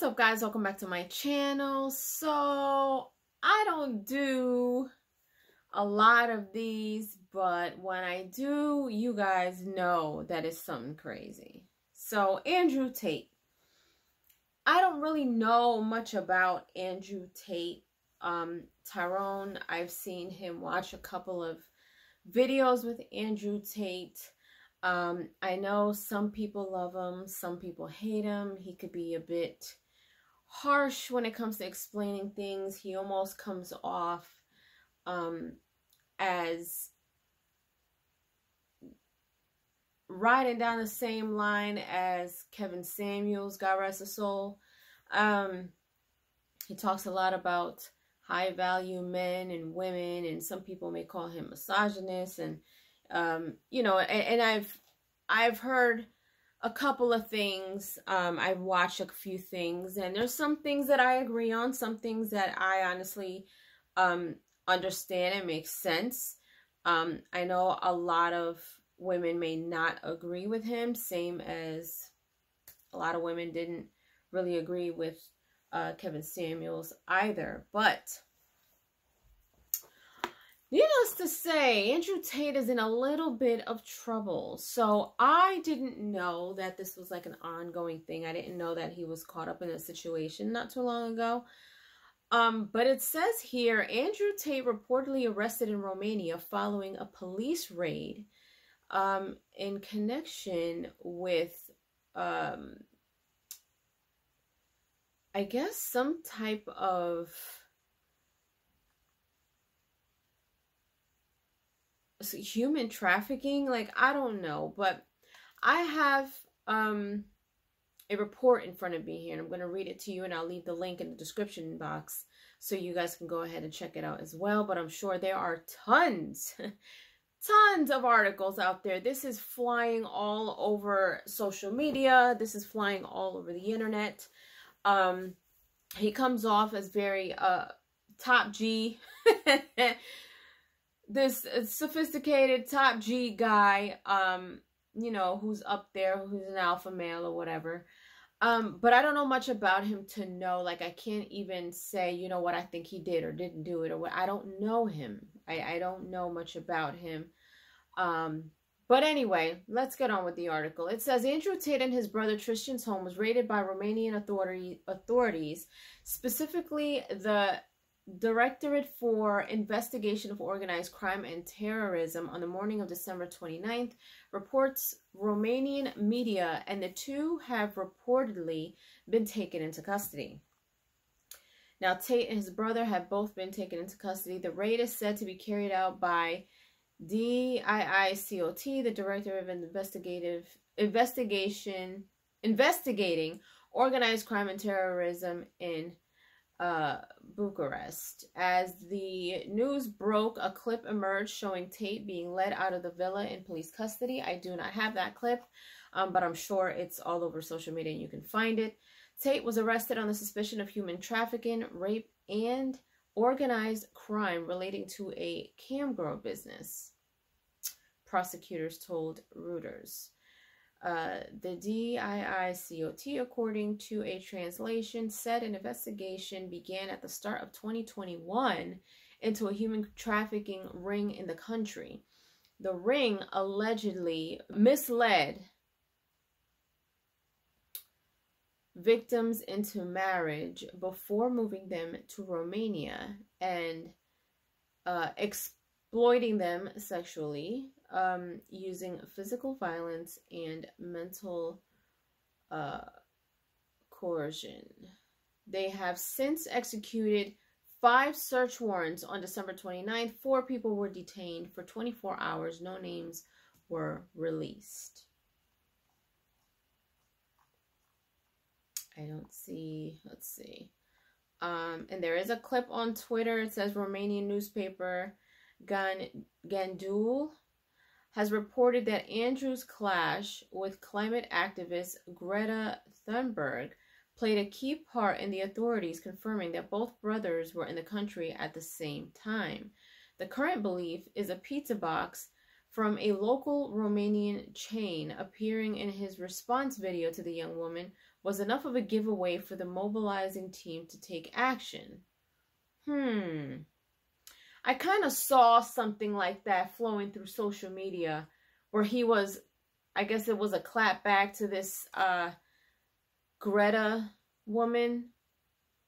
What's up, guys? Welcome back to my channel. So I don't do a lot of these, but when I do, you guys know that it's something crazy. So Andrew Tate. I don't really know much about Andrew Tate. Tyrone, I've seen him watch a couple of videos with Andrew Tate. I know some people love him, some people hate him. He could be a bit harsh when it comes to explaining things. He almost comes off as riding down the same line as Kevin Samuels, God rest his soul. He talks a lot about high value men and women, and some people may call him misogynist, and you know, and I've heard a couple of things. I've watched a few things, and there's some things that I agree on, some things that I honestly understand and make sense. I know a lot of women may not agree with him, same as a lot of women didn't really agree with Kevin Samuels either. But needless to say, Andrew Tate is in a little bit of trouble. So I didn't know that this was like an ongoing thing. I didn't know that he was caught up in a situation not too long ago. But it says here, Andrew Tate reportedly arrested in Romania following a police raid in connection with, I guess, some type of human trafficking. Like, I don't know, but I have a report in front of me here, and I'm going to read it to you, and I'll leave the link in the description box so you guys can go ahead and check it out as well. But I'm sure there are tons of articles out there. This is flying all over social media. This is flying all over the internet. He comes off as very top G this sophisticated top G guy, you know, who's up there, who's an alpha male or whatever. But I don't know much about him to know, like, I can't even say, you know what, I think he did or didn't do it, or what. I don't know him. I don't know much about him. But anyway, let's get on with the article. It says, Andrew Tate and his brother Tristan's home was raided by Romanian authorities, specifically the Directorate for Investigation of Organized Crime and Terrorism, on the morning of December 29th, reports Romanian media, and the two have reportedly been taken into custody. Now, Tate and his brother have both been taken into custody. The raid is said to be carried out by DIICOT, the Director of Investigating Organized Crime and Terrorism in Bucharest. As the news broke, a clip emerged showing Tate being led out of the villa in police custody. I do not have that clip, but I'm sure it's all over social media and you can find it. Tate was arrested on the suspicion of human trafficking, rape, and organized crime relating to a camgirl business, prosecutors told Reuters. The DIICOT, according to a translation, said an investigation began at the start of 2021 into a human trafficking ring in the country. The ring allegedly misled victims into marriage before moving them to Romania and exploiting them sexually, using physical violence and mental coercion. They have since executed 5 search warrants on December 29th. 4 people were detained for 24 hours. No names were released. I don't see, let's see. And there is a clip on Twitter. It says Romanian newspaper Gandul has reported that Andrew's clash with climate activist Greta Thunberg played a key part in the authorities confirming that both brothers were in the country at the same time. The current belief is a pizza box from a local Romanian chain appearing in his response video to the young woman was enough of a giveaway for the mobilizing team to take action. I kind of saw something like that flowing through social media where he was, I guess it was a clap back to this Greta woman.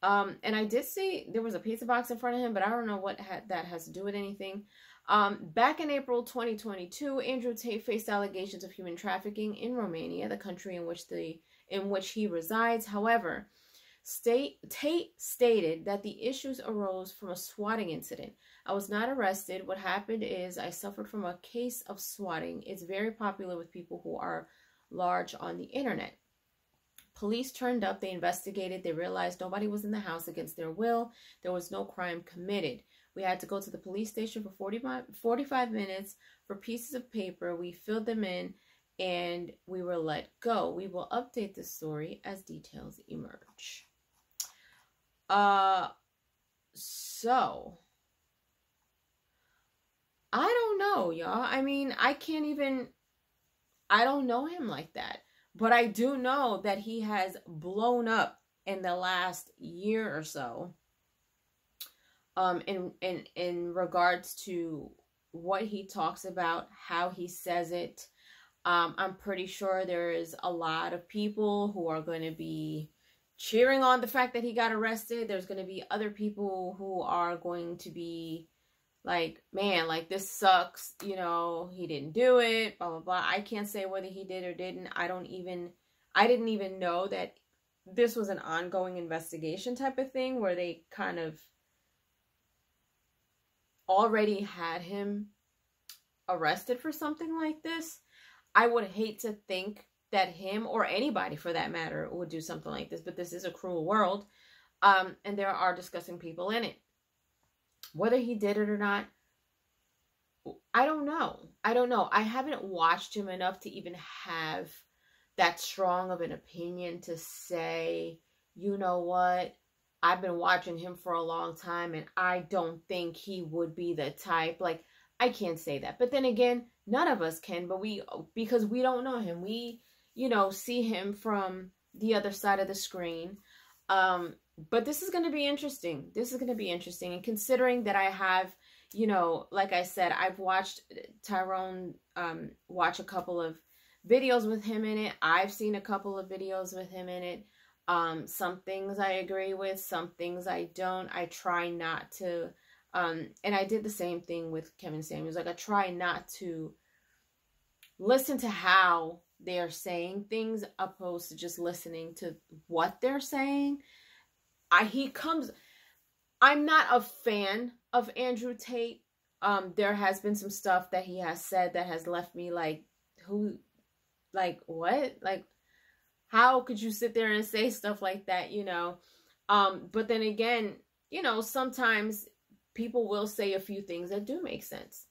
And I did see there was a pizza box in front of him, but I don't know what that has to do with anything. Back in April 2022, Andrew Tate faced allegations of human trafficking in Romania, the country in which he resides. However, Tate stated that the issues arose from a swatting incident. I was not arrested. What happened is I suffered from a case of swatting. It's very popular with people who are large on the internet. Police turned up, they investigated, they realized nobody was in the house against their will. There was no crime committed. We had to go to the police station for 45 minutes for pieces of paper. We filled them in and we were let go. We will update this story as details emerge. So I don't know, y'all. I mean, I don't know him like that. But I do know that he has blown up in the last year or so. In regards to what he talks about, how he says it. I'm pretty sure there is a lot of people who are going to be cheering on the fact that he got arrested. There's going to be other people who are going to be like, man, like, this sucks, you know, he didn't do it, blah, blah, blah. I can't say whether he did or didn't. I didn't even know that this was an ongoing investigation type of thing where they kind of already had him arrested for something like this. I would hate to think that him or anybody for that matter would do something like this, but this is a cruel world. And there are disgusting people in it. Whether he did it or not, I don't know. I haven't watched him enough to even have that strong of an opinion to say, you know what, I've been watching him for a long time and I don't think he would be the type. Like, I can't say that. But then again, none of us can, but because we don't know him. We, you know, see him from the other side of the screen. But this is going to be interesting. And considering that I have, you know, like I said, I've watched Tyrone watch a couple of videos with him in it. I've seen a couple of videos with him in it. Some things I agree with, some things I don't. I try not to, and I did the same thing with Kevin Samuels. Like, I try not to listen to how they're saying things opposed to just listening to what they're saying. I'm not a fan of Andrew Tate. There has been some stuff that he has said that has left me like, what? Like, how could you sit there and say stuff like that, you know? But then again, you know, sometimes people will say a few things that do make sense.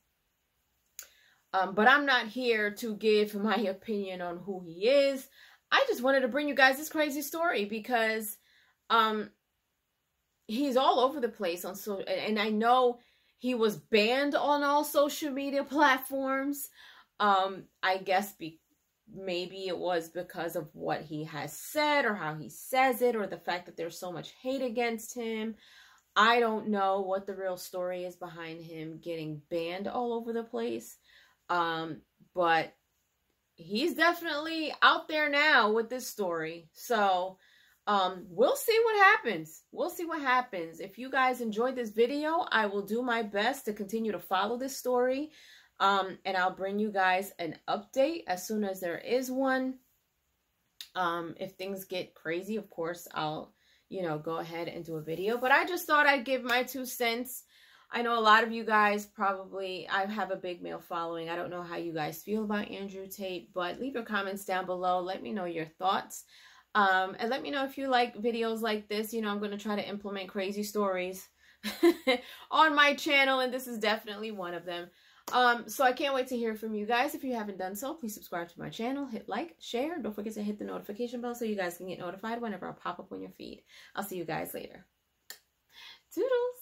But I'm not here to give my opinion on who he is. I just wanted to bring you guys this crazy story because, he's all over the place on and I know he was banned on all social media platforms. I guess maybe it was because of what he has said or how he says it or the fact that there's so much hate against him. I don't know what the real story is behind him getting banned all over the place. But he's definitely out there now with this story. So we'll see what happens. If you guys enjoyed this video, I will do my best to continue to follow this story. And I'll bring you guys an update as soon as there is one. If things get crazy, of course, I'll, you know, go ahead and do a video. But I just thought I'd give my 2 cents. I know a lot of you guys probably, I have a big male following. I don't know how you guys feel about Andrew Tate, but leave your comments down below. Let me know your thoughts. And let me know if you like videos like this. You know, I'm going to try to implement crazy stories on my channel, and this is definitely one of them. So I can't wait to hear from you guys. If you haven't done so, please subscribe to my channel, hit like, share. Don't forget to hit the notification bell so you guys can get notified whenever I pop up on your feed. I'll see you guys later. Toodles!